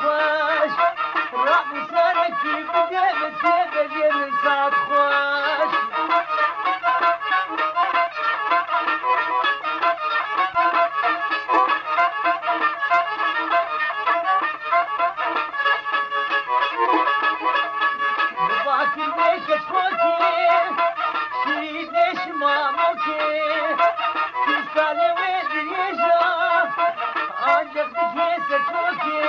خوش رب سرکی بده بجن ساعت خوش باکی نیکش خوکی شیدش ماموکی کشتالی و دریجا آنجا دیگه سرکوکی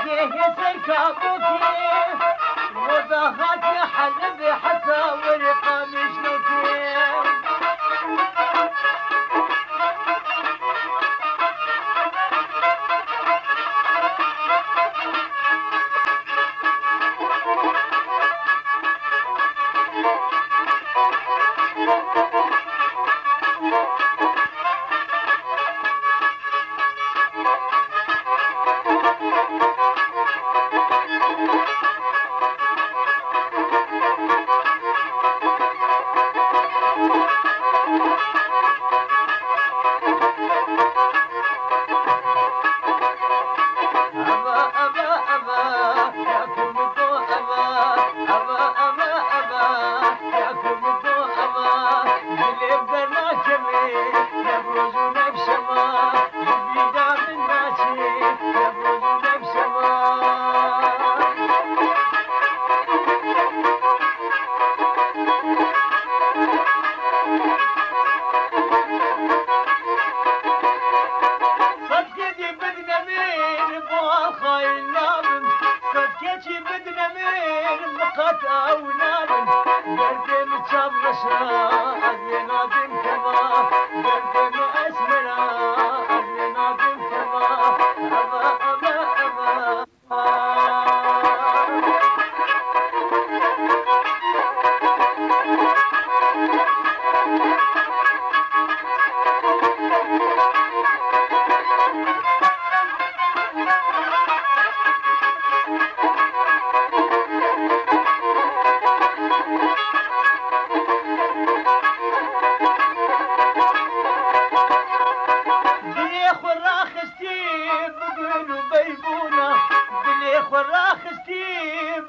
دیگه سرکابوکی وضاحات حلب حتى ورقة مشنوكي قد أونام قلبي متشرشنا أذن نادم كما قلبي مأسمنا أذن نادم كما أبا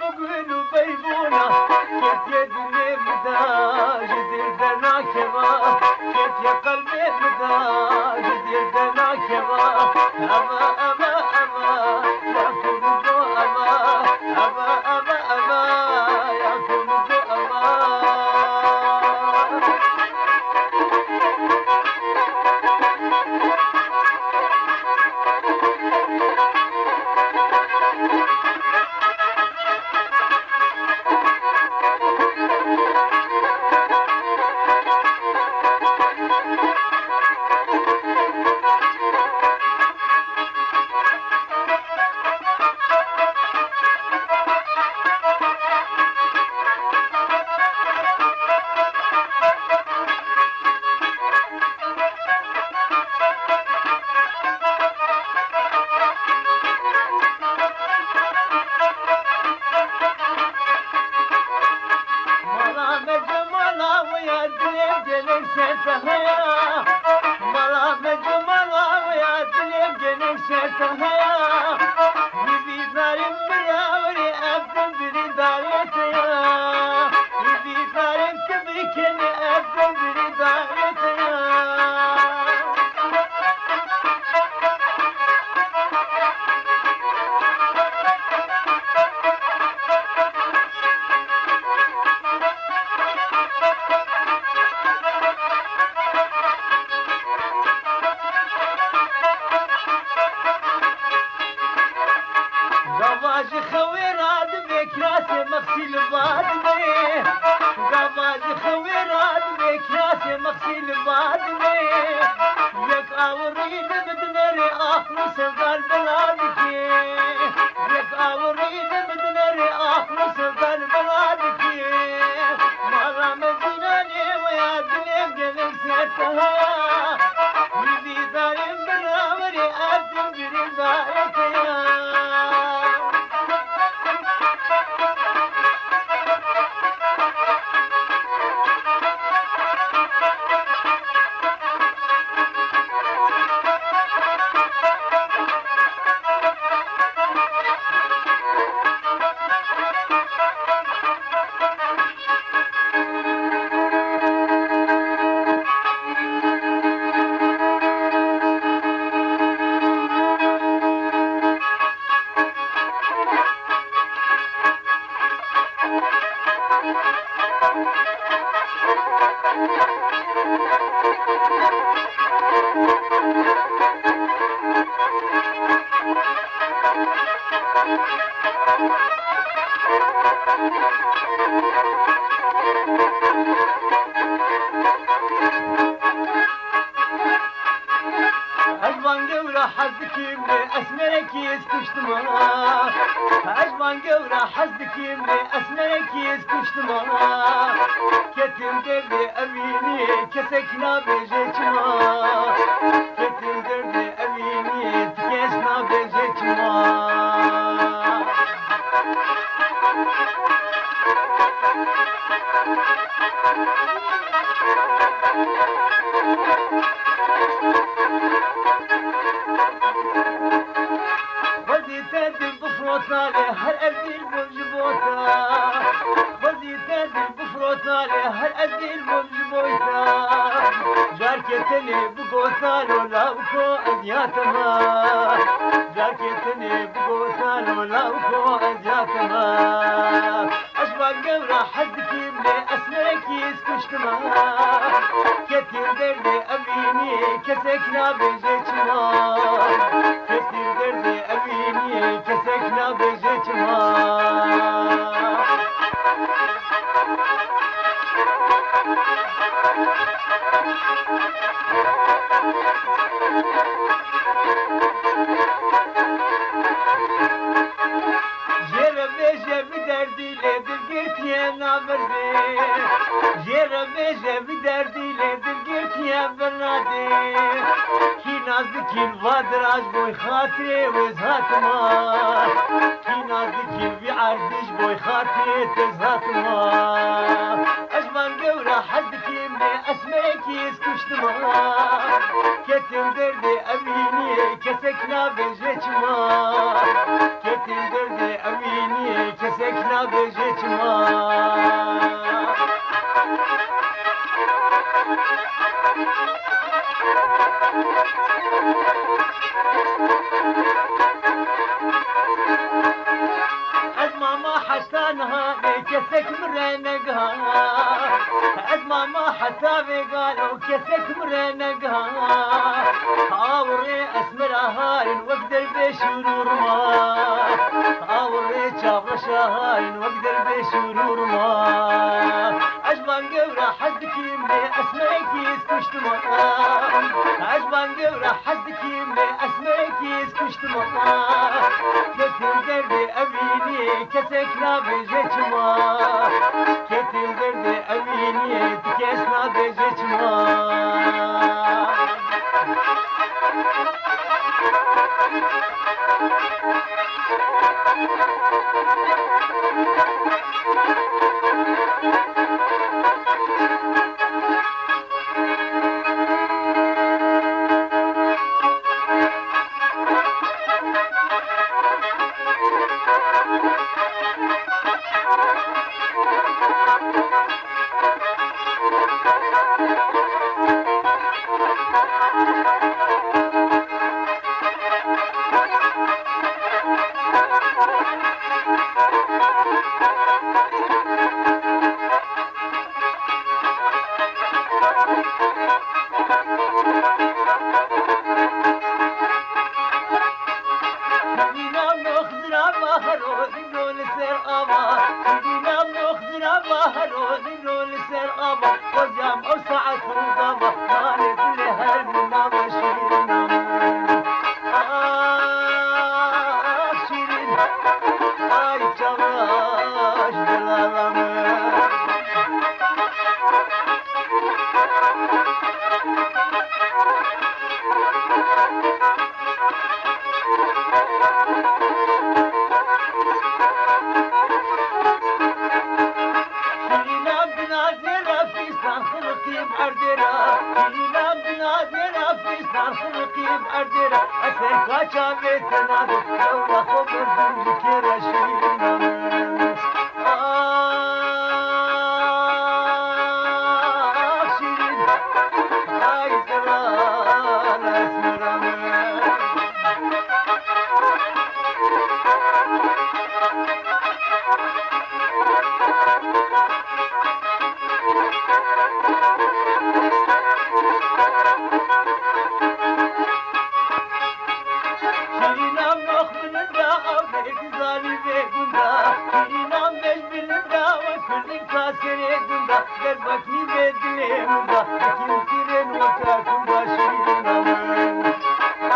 بقولوا بيبونا كيف يدني مداج دلدنا كما كيف يا قلبي مداج دلدنا كما أما يا كنبو أما يا كنبو قورا حزكيم أسمركي اسكشتما عجبان قورا حزكيم أسمركي اسكشتما كتم دردي أميني كسكنا بجيتما كتم دردي أميني تكسنا بجيتما هل أزيل بوجبوتا خذي تادي بفروتا هل أزيل بوجبوتا جاركتني بقوتا لولا وكو أزياتما جاركتني بقوتا لولا وكو أزياتما أشبال قورا حدكي من أسمركي اسكشتما كتير دردي أميني كسكنا بجيتما كتير دردي أميني كسكنا بجيتما نازکی الوادراج بوی خاطره وزهاتما کی نازکی الوعردش بوی خاطره تزهاتما اجمان قورا حدکی من اسمکی اسکشتما کتم درد امینی کسکنا بجیچما کتم درد امینی کسکنا بجیچما از ماما حسانها كسك مرنقها از ماما حسابي قالوا كسك مرنقها هاوري اسمرها وقدر بشرور ما هاوري شابر شهاين وقدر بشرور ما عجبان قورا حدكي من اسمعكي اسكشتما عجبان قورا حدكي من اسمعكي اسكشتما كتم دردي اميني كسكنا بجيتما كتم دردي اميني تكسنا بجيتما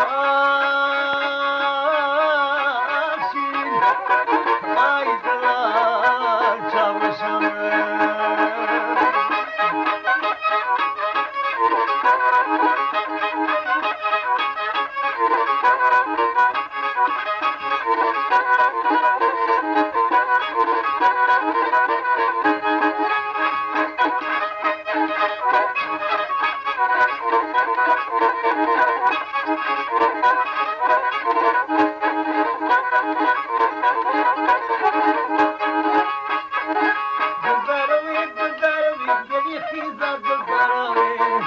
Ah دزاروین دزاروین گلی خیزا دزاروین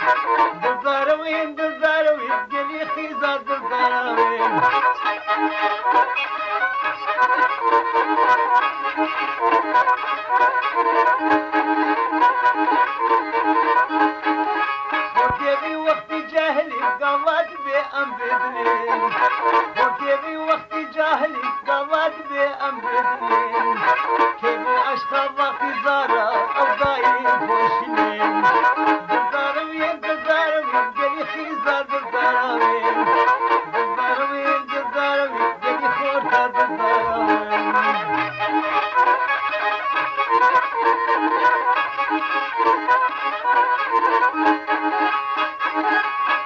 دزاروین دزاروین گلی خیزا دزاروین وقتی وقتی جاهلی قوات به ام بدنین وقتی وقتی جاهلی قوات به ام بدنین که بو عشقا وقتی زارا او دایی بوشنین دزاروین دزاروین گلی خیزا دزاروین دزاروین دزاروین گلی خورتا دزاروین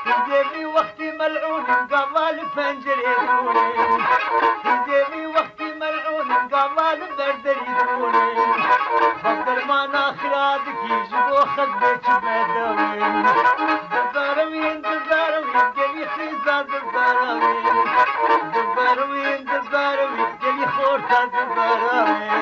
تزيبي وقتي ملعون قبال فنجري دوني تزيبي وقتي ملعون قبال بردري دوني خضر ما ناخرادك يجبو خدك بدوين دزاروين دزاروين قلي خيزا دزاروين دزاروين دزاروين قلي خورتا دزاروين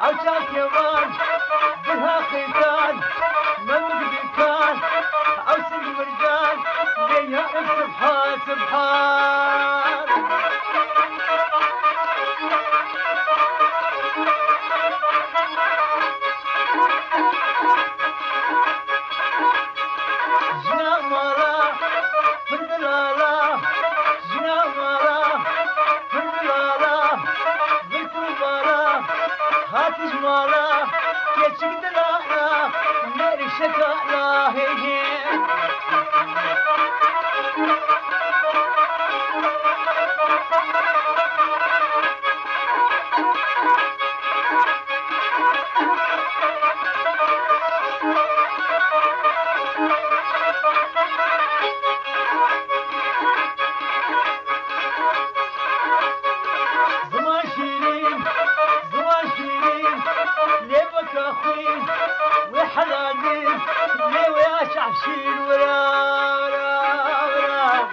عشان كمان بها ختان مملك كان أو سن مرجان ليها سبحان سبحان جنا مرا في البلالة جنا مرا في البلالة بكل مرا هاتج مرا كيشك دلالة ناري شكالة هي زمان شيرين زمان شيرين ليبك اخوي وحلالين ليوي اشعشين ورا ورا ورا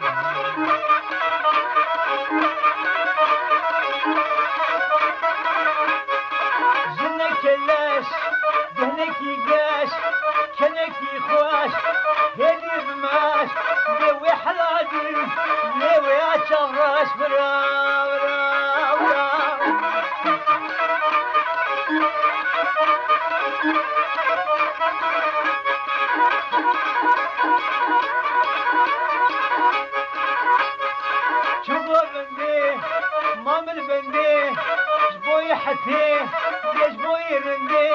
جنك كلاش دهنك يقاش كنك يخواش هدي بماش ليوي حلالين ليوي اشعراش ورا ورا ورا شوفوا بندي مامل بندي جبوي حتي جبوي رندي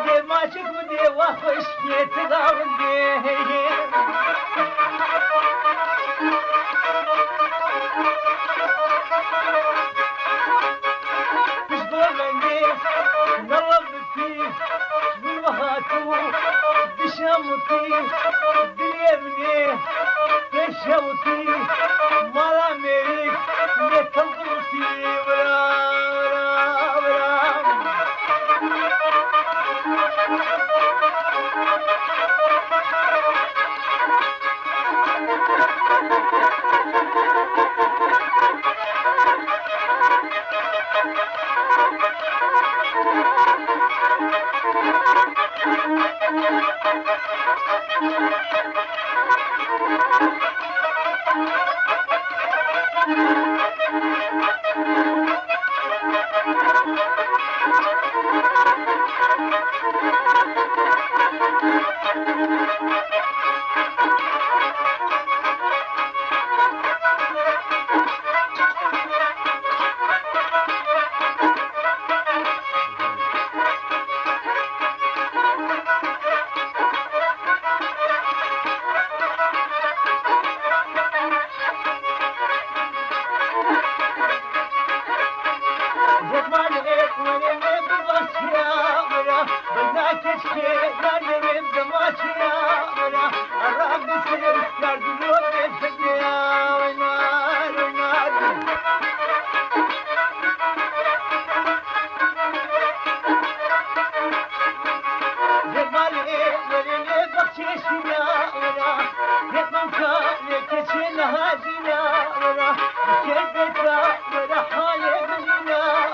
دي ما شك بدي واخش كي تغاوندي جبوا بندي نرب فيه جبوا مهاتو بشامتي باليمني تشوتي مالا ميريك لتنظرتي ورا ورا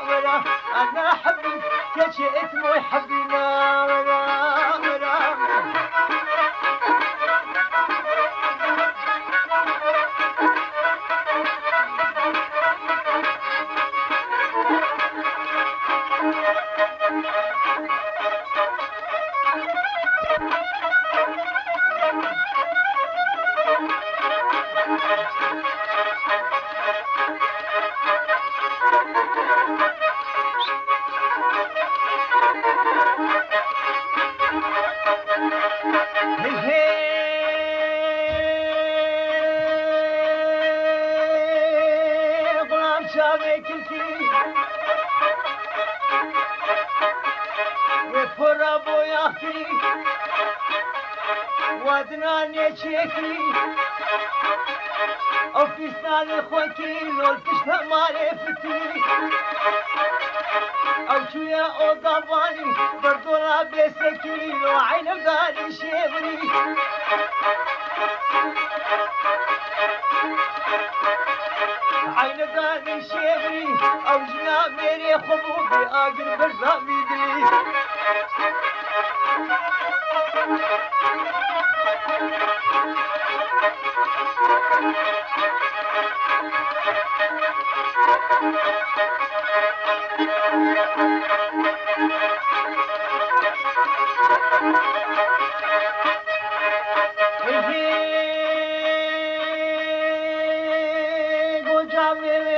ورا أنا أحبك كشئت محبنا ولا ولا وادناني تشيكي او في سنان خوكي لو الفشنا مالي فتي او شوية او ضباني بردونا بيسكي لو عين غالي شيبري عين نگانی شیبری او جنا میری خوبو بی آگر برزامی دری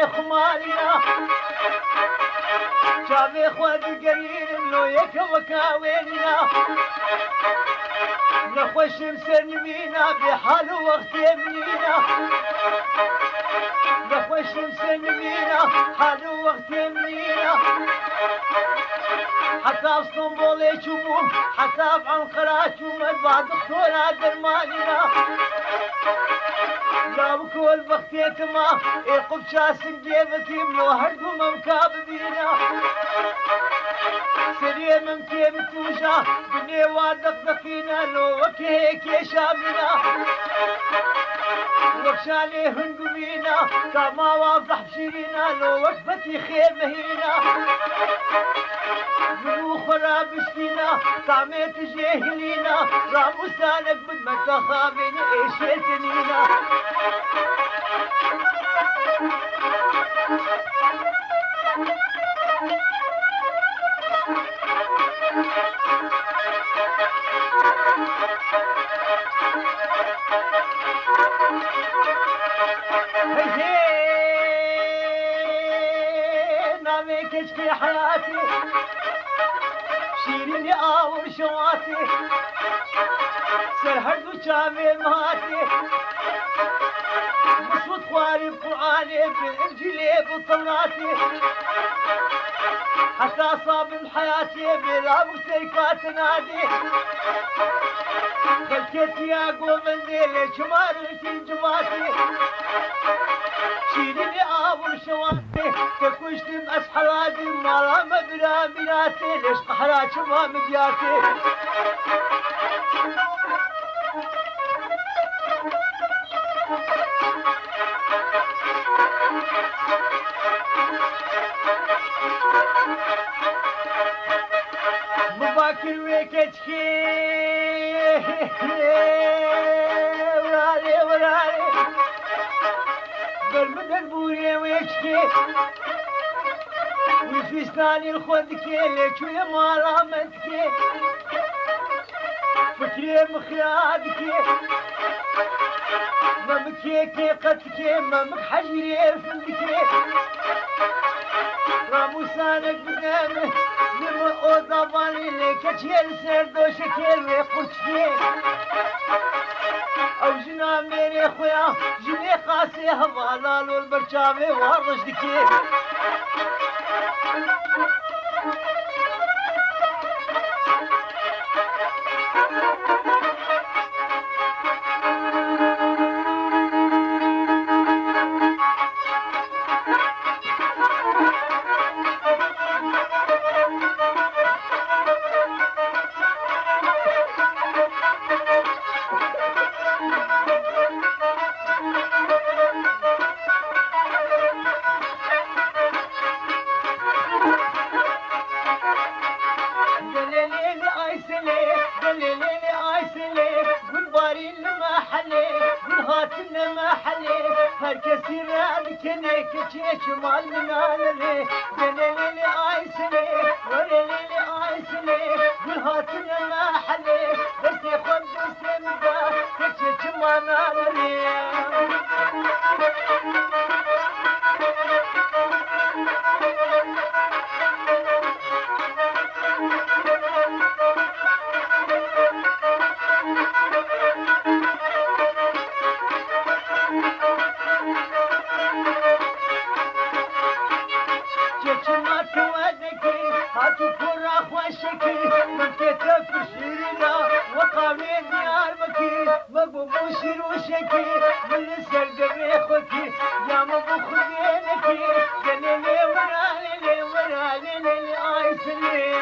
خمارينا شافي خواد قرير لو يك وكاوينا نخوش مسلمينا بحال وقت يمنينا نخوش مسلمينا حال وقت يمنينا حتى اسطنبول يشوفون حتى بعنقرة يشوفون بعد خطورة درمانينا لا بكل بختيت ما يقب شاسن جيبتي ملو هردو ممكاب بينا سريع ممكن توجا بني وادق دقينا لو وكيك يا شامنا وكشالي هنقمينا كما وافح بشيرينا لو وقفتي خير مهينا منو خراب بشتينا طعميت جاهلينا راموسانك بدما تخابين ايش يتنينا نامي كشكي حياتي شيريني آور شواتي سرهردو شامي ماتي مسود خواري بقرآني بالإنجيلي بطلاتي حتى صاب حياتي بلا بسيكات نادي خلكتي يا قوم الليل شمارتي جماتي شيليني آور شواتي ككوشتم أسحراتي مالا مبرا مراتي ليش قحرات شما مدياتي مباكر ويكتشكي ورالي ورالي بالمدن بوري ويكتشكي وفيستاني الخودكي ليكو يا مالامتكي فكري مخرادكي ممكيكي قتكي ممك حجري فندكي راموسانك بنامه لما اوضا بالي لكتشيل سردوشكي ويقرشكي او جنا ميري خويا جني قاسي هضالالو البرشامي والرشدكي هالكثير كنك تشيش مال منالي دليلي عايسلي وليلي عايسلي بالهاتنا ما حلي بس يخد سمدا تشيش منالي وشكي من السرد خوكي يا مبوخ دينكي دليلي ورالي ورالي عايسلي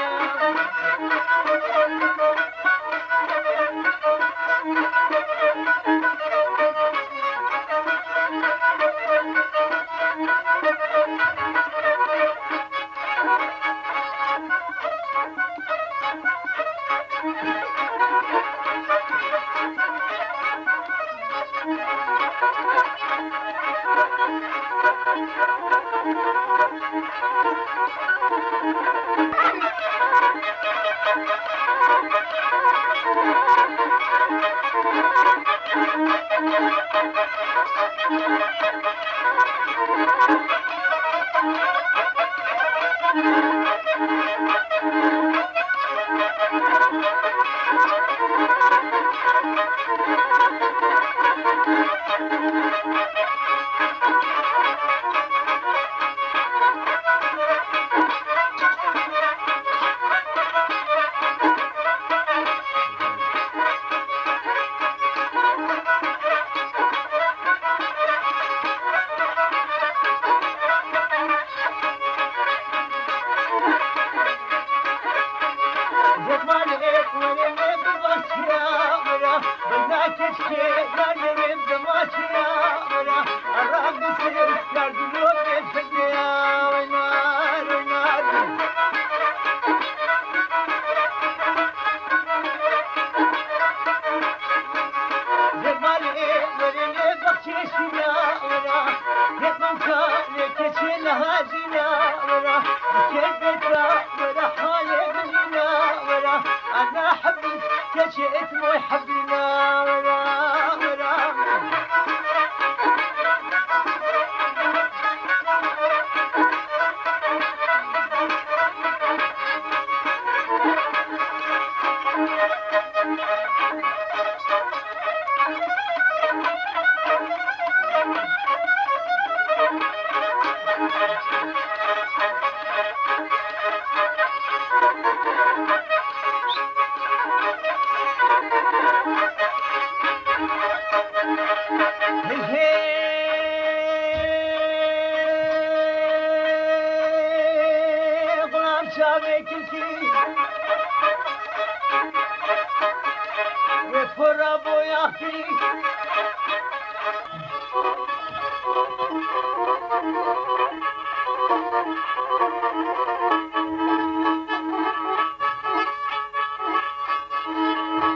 أنا حبيت كشئت مو يحبنا ولا ولا غلام شامي كنتي وفر ابو ياختي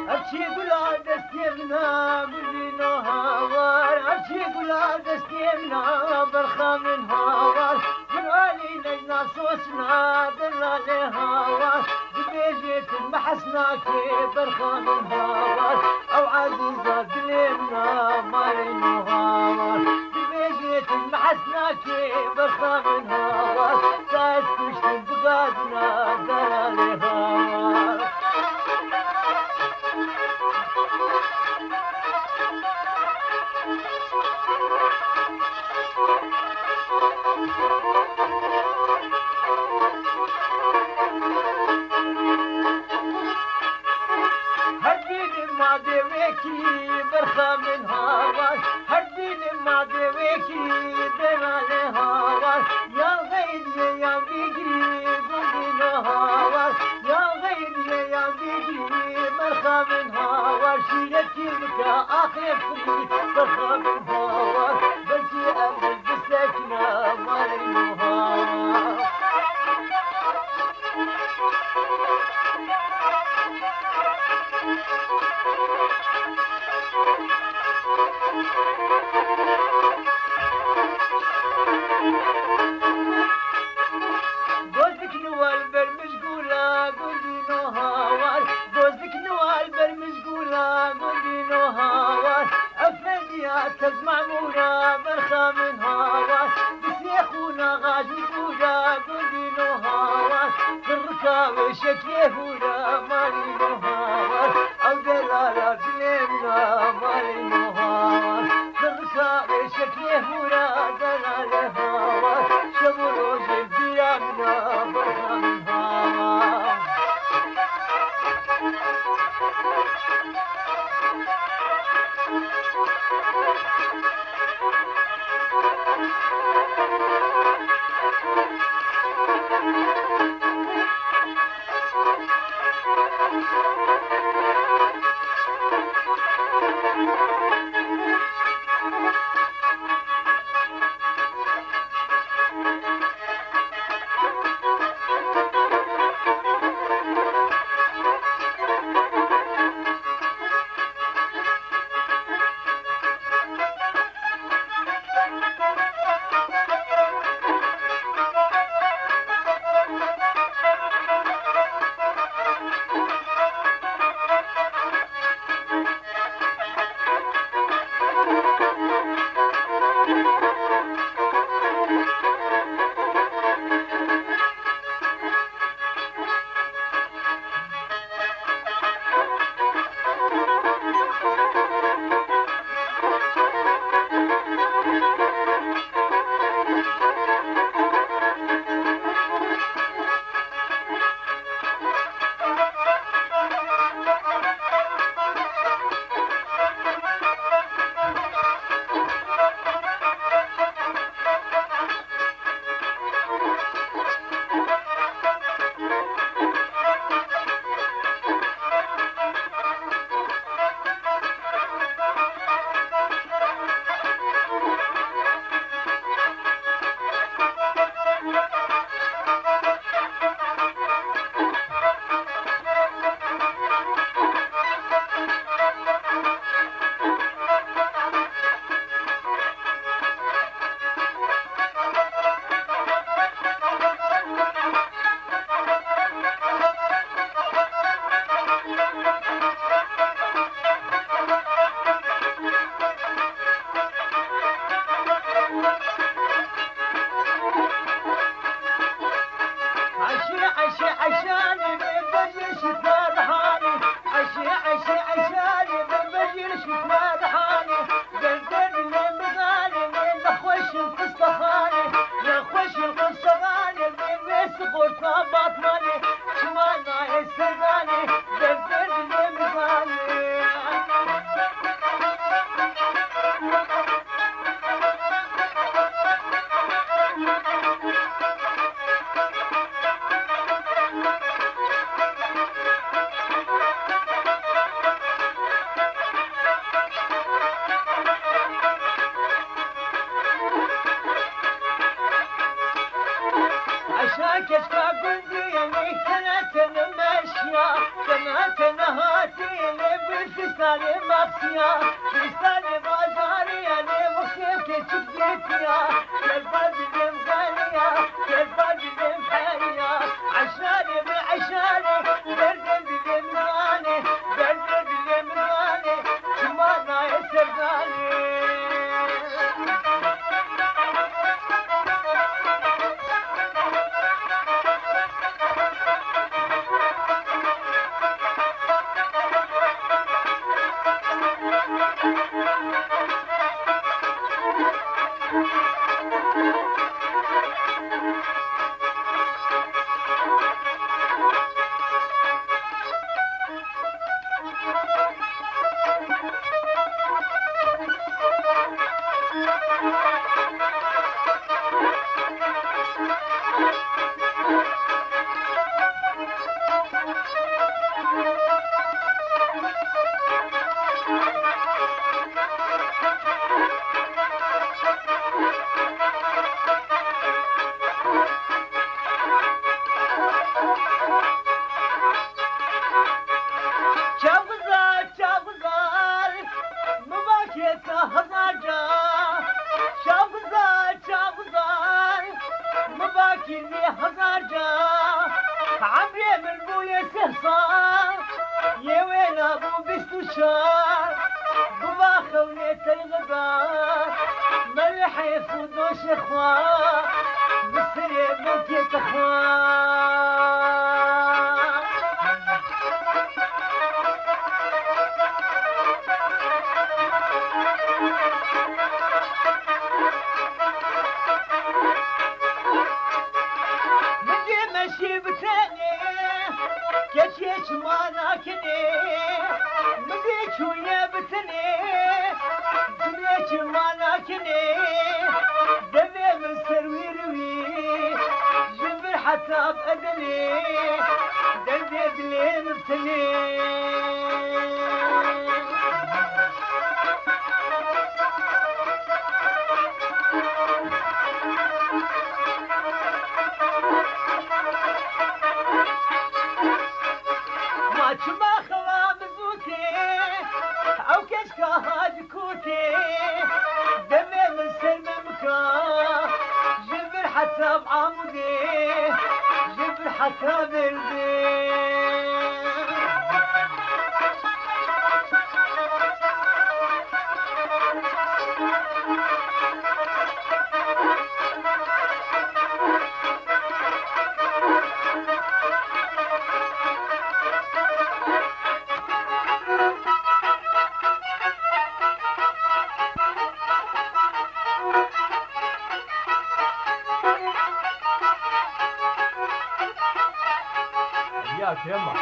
ابشي قول دستيمنا قولينا هاوار ابشي قول دستيمنا برخا من هاوار جوالي نجنا صوصنا دلالي هاوار بيجيت المحسنا كي برخا من هاوار او عزيزة دليمنا مالينو هاوار بيجيت المحسنا كي برخا من هاوار ساس كشتن بقادنا دلالي هاوار هديني ما ديويكي برخا من هاوار هديني ما ديويكي دلالي هاوار يا غيري يا بيجري قولي هاوار يا غيري يا بيجري برخا من هاوار شيلتي لك اخر فضي برخا من هاوار بلتي قلبي بسكنة مالي هاوار جوزك نوال برمشغولة قولي نو هاوار جوزك نوال برمشغولة قولي نو هاوار أفنديات كزمعمورة برخا من هاوار بسيخونا غاجي بولا قولي نو هاوار بالركاوي شكيه بولا مالي نو هاوار أو دلالة بليمنا مالي نو هاوار بالركاوي شكيه بولا دلالة هاوار شبو روجي بيامنا برخا من هاوار أنا تنهاتي لبي فستاني مكسيا فستاني بازاري أنا مخيف كتبتيا كالباب دم غالية كالباب دم حالية عشاني بعشاني برد دم غالي برد دم غالي شمانا يسرقاني يما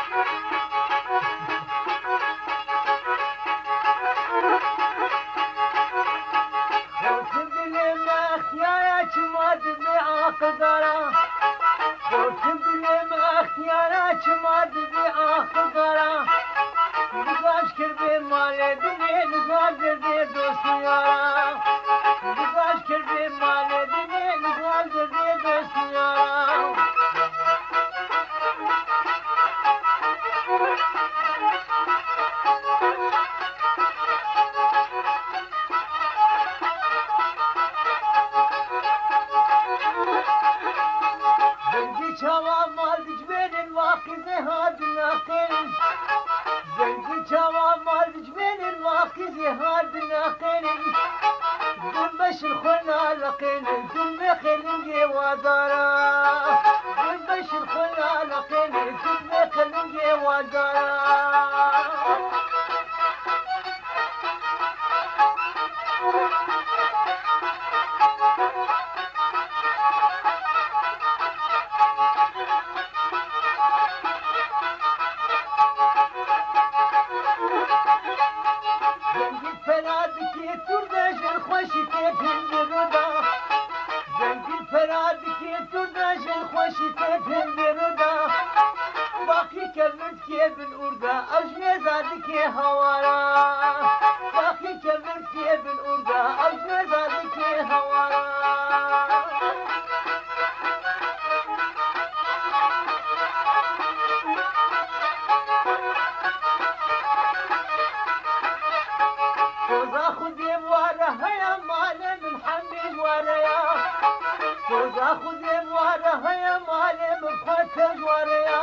خذ ابوارها يا مالي بخوت جواريا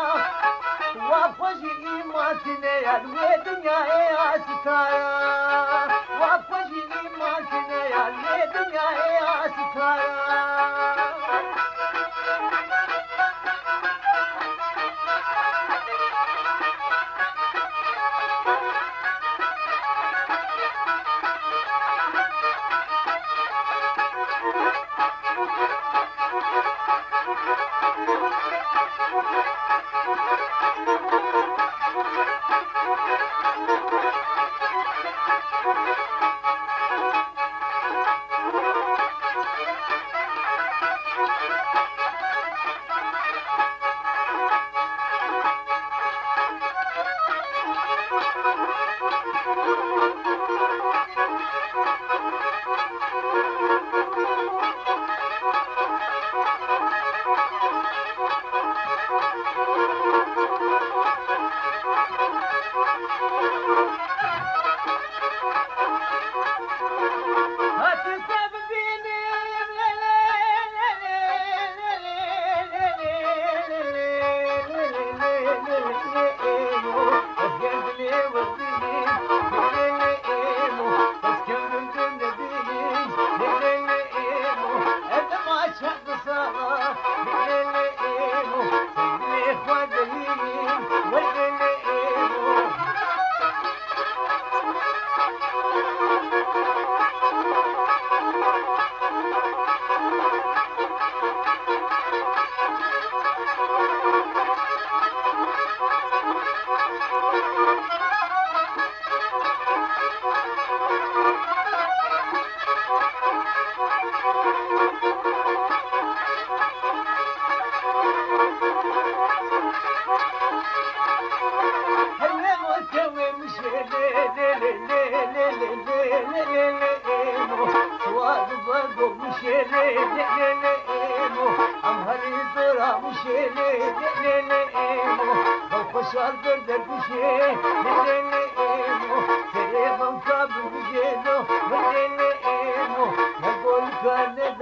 وافوجي ايمانتنا يا الدنيا يا ستارة وافوجي ايمانتنا يا الدنيا يا ستارة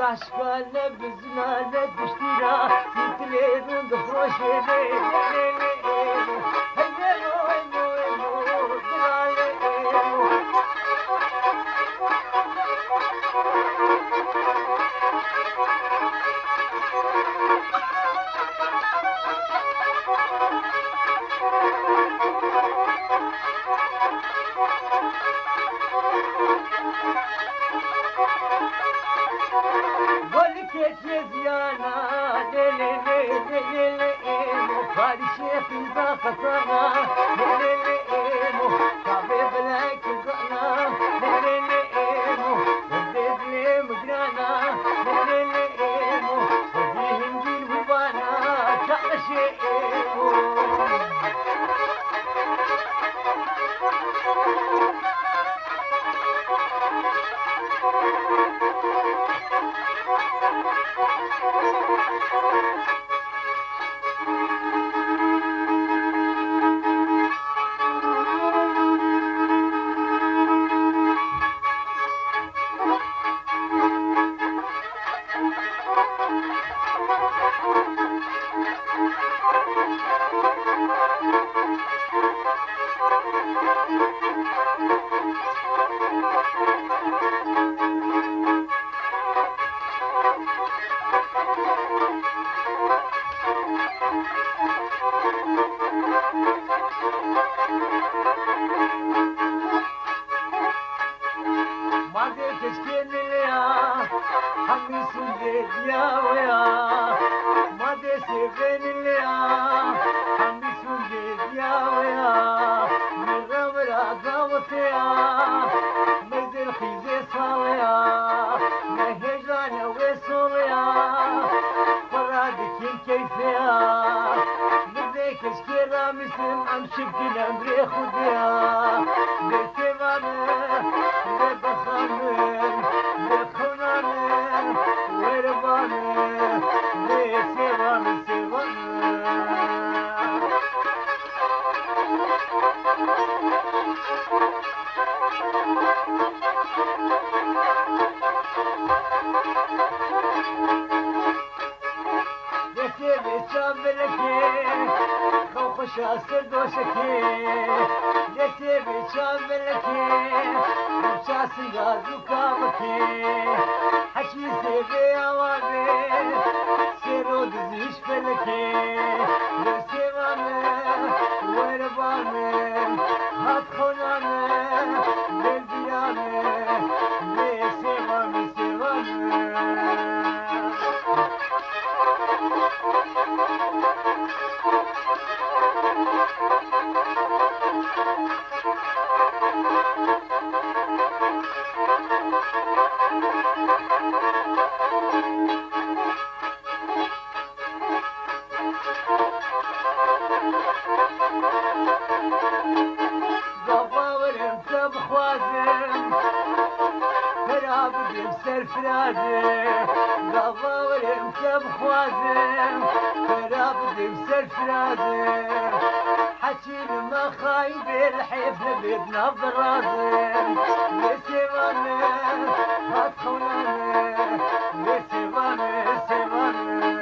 عشقانه بزمانه بشتيرا تتلين دخوش دوشکی لسی بیچان ملکی بچاسی گازو کامکی حکی زیبی آوابی سیرو دزیش فلکی لسی مامه وربامه هات خونامه دل بیامه لسی مامه سیوامه ضباورم تبخوازم فراب بمسر فرازم ضباورم تبخوازم فراب بمسر فرازم حكي ما خايب الحفل بدنا برازم لسيبانه هات خونانه لسيبانه سيبانه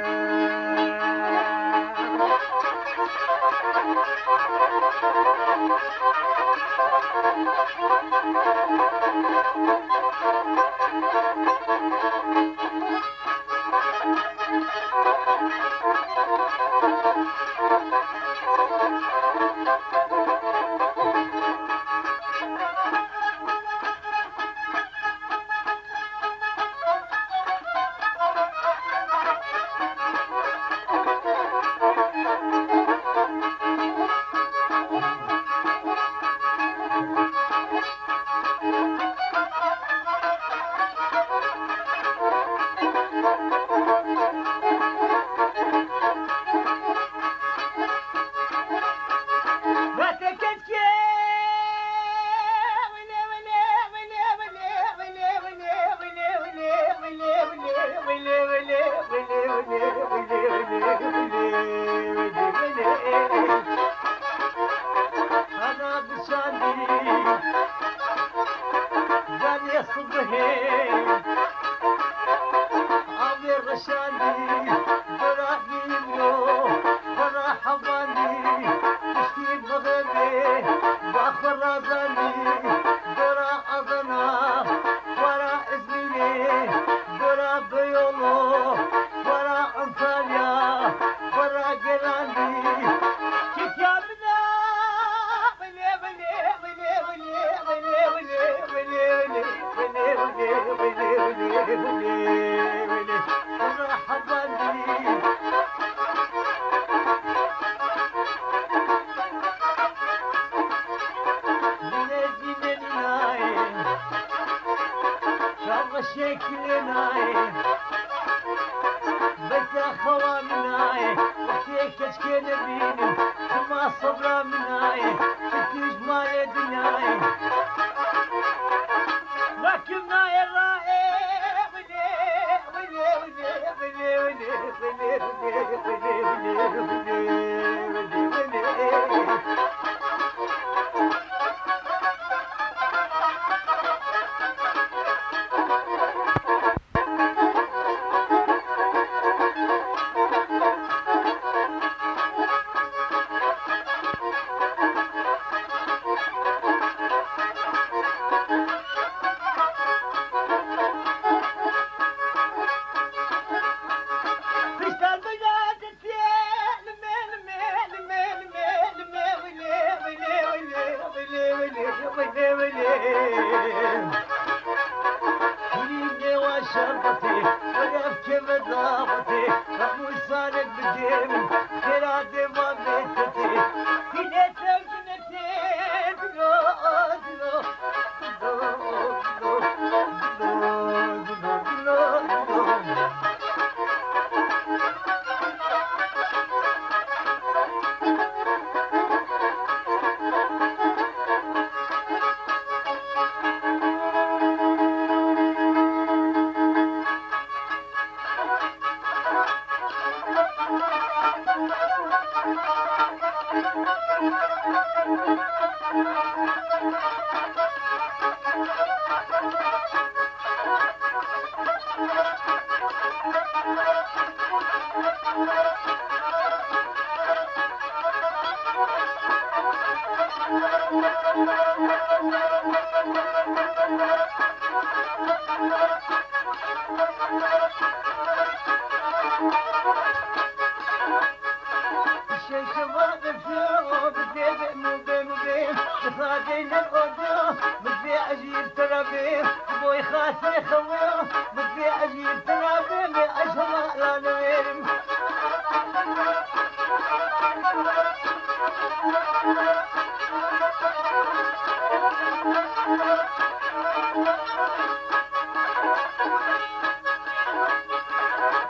الشباب بشوف بدي مبين خادين الأردن بدي أجيب ترابي بوي خاطري خويه بدي أجيب ترابي بأجمع لا نويم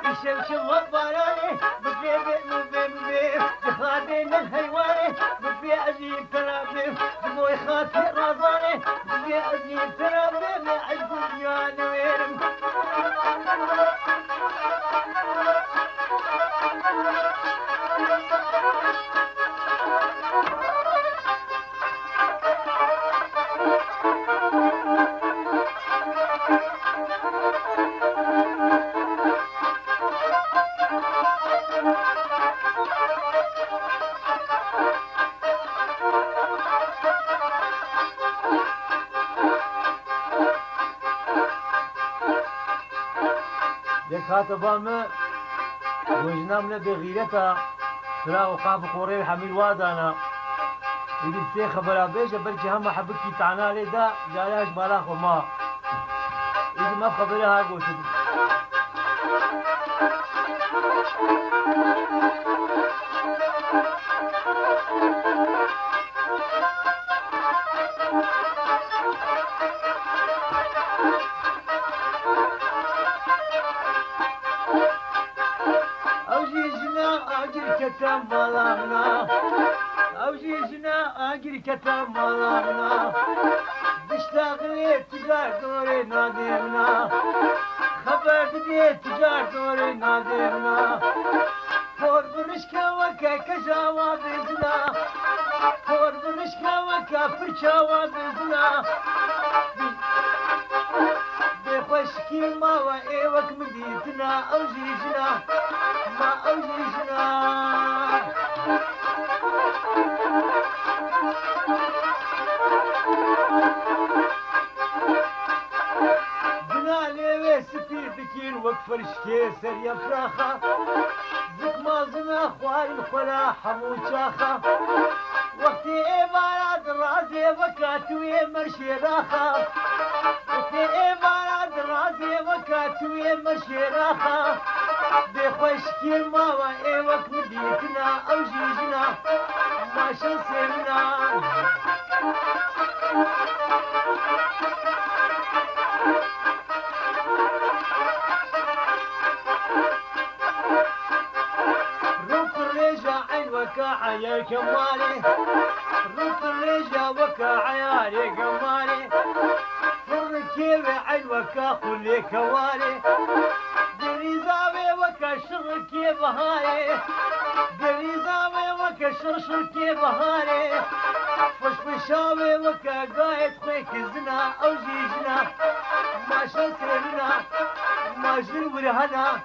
يشمشم وباراني بدي مبين خادين الهيواني بدي أجيب ترابي بوي خاطري رازاني بدي أجيب ترابي بأجمع لا نويم كاتبامه وجنامنا بغيرتها ترى وقاف قوري حميل وادانا يقول سي خبر بيش بلكي هم حبكي تعنا لي دا جالاش بالاخ وما إذا ما خبرها قلت كتم مالامنا أو جيجنا أجري كتم مالامنا بشتغلي تجار دوري نادمنا خبر بدي تجار دوري نادمنا فور برشكا وكا كجاوا بزنا فور برشكا وكا فرشاوا بزنا بخشكي ما وإيوك مديتنا أو جيجنا ما أوجيجنا بنالي ويسفير بكين وكفر شكيسر يا فراخة زك مازنا خواري الخلا حمو شاخة وقتي إبارات رازي وكاتوي مرشي راخة وقتي إبارات رازي وكاتوي مرشي راخة بخشكي ما وإيوك مديتنا أو جيجنا ما شنسينا روك الرجا عين وكاعة يا كمالي روك الرجا وكاعة يا كمالي فركي عين وكا خلي كوالي دنيزاوي وكا شركي بهاري دنيزاوي وكا شركي بهاري فشفشاوي وكا قايد خويك زنا أو جيجنا ما شنسينا ما جنور هنا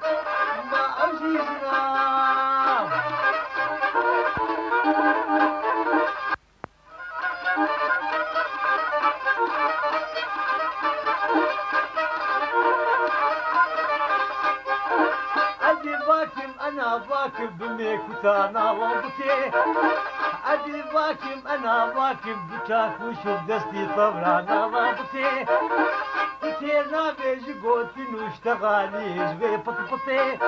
ما أو جيجنا أنا باكم بميكوتانا وبكي عدي باكم أنا باكم بكاكوش بدستي طبرانا وبكي كتيرنا بيجي قوتي نشتغالي جبي بطبطي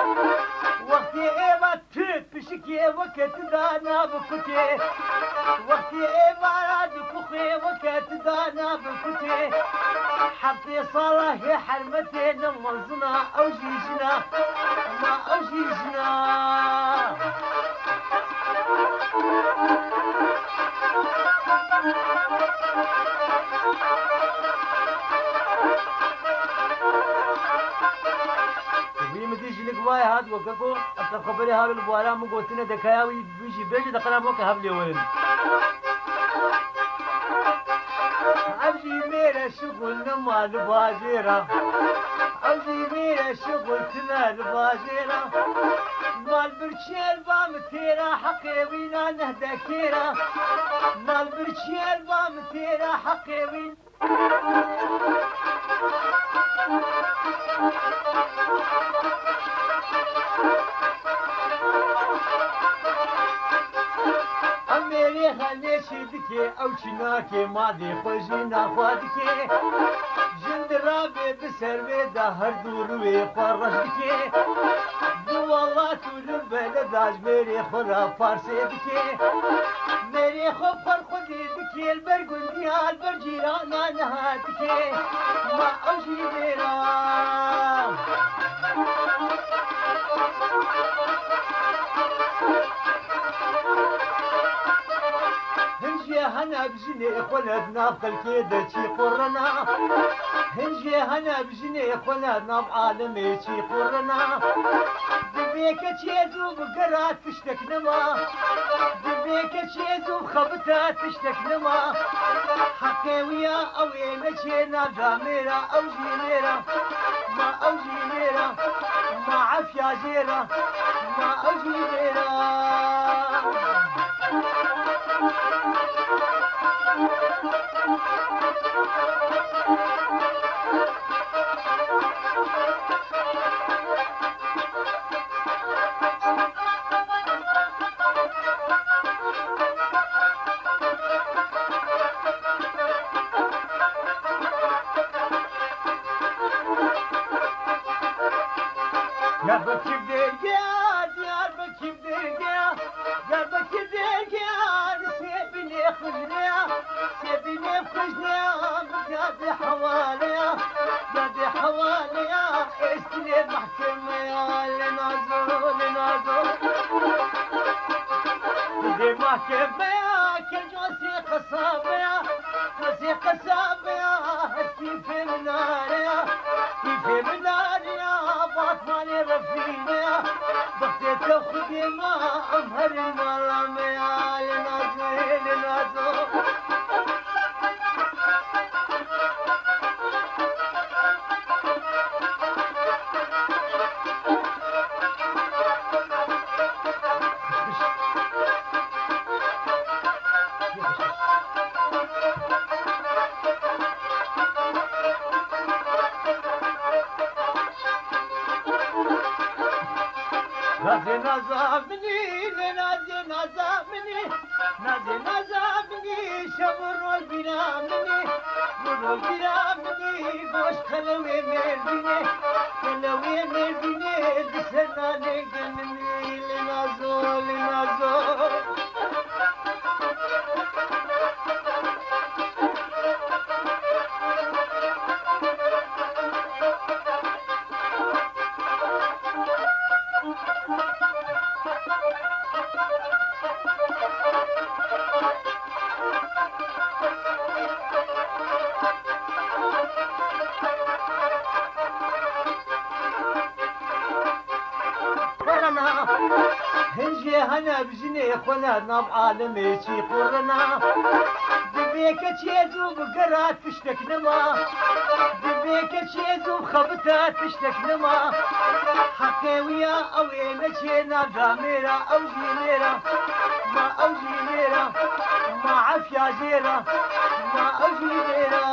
وقتي إيما تيت بشكي وقت دانا بكتي وقتي إيما رادك وخي وقت دانا بكتي حطي صلاة حرمتين منزنا أو جيجنا ما أو جيجنا واي هاد وقفوا الخبري هذا البوارا مو قلتنا دكاوي بيجي بيجي دخلنا موك هبلي وين عبجي ميرا شغل نما الباجيرة عبجي ميرا شغل تنا الباجيرة مال برشيل بام تيرا حقي وينا نهدى كيرا مال برشيل بام تيرا حقي وين أميري خليشي دكي أو شناكي مادي خوشينا خوادكي جند رابي بسروي دا هر دوروي فرش دكي دو والله تولو بلد ميري خورا فارسي دكي ميري خو فرخدي دكي البرقندي البرجيرانا نهاتكي ما أوجي ميرا هنا بجني خلدنا بخلكي شي قرنا هنجي هنا بجني خلدنا بعالمي شي قرنا دبيك تشيزو بقرات تشتك نما دبيك تشيزو بخبطات تشتك نما حقي ويا اوينا شينا جاميرا او جيميرا ما او جيميرا ما عفيا جيرا ما او جيميرا Diyarbakır dergâ, Diyarbakır dergâ, Diyarbakır dergâ, sebine kuzlâ, sebine kuzlâ, zâdi havâlâ, zâdi havâlâ, eskile mahkemeye, lenazô, lenazô. Gide mahkemeye, kecası kasabaya, kası kasabaya, eski feminâraya, feminâraya, batmane rafine بختك خدي ما أمهر المرام يا لنازو لنازو نازي نازابني نازي نازابني نازي نازابني شبر البرامني بر البرامني goş kalemi merdine kalemi merdine dışarıda ne gönlümü lenazo lenazo هنجي هنا بجني خلنا بعالمي شي قرنا دبيك تشيزو بقرات تشتك نما دبيك تشيزو بخبطات تشتك نما حقي ويا اوينا شينا جاميرا او جيميرا ما او جيميرا ما عفيا جيرا ما او جيميرا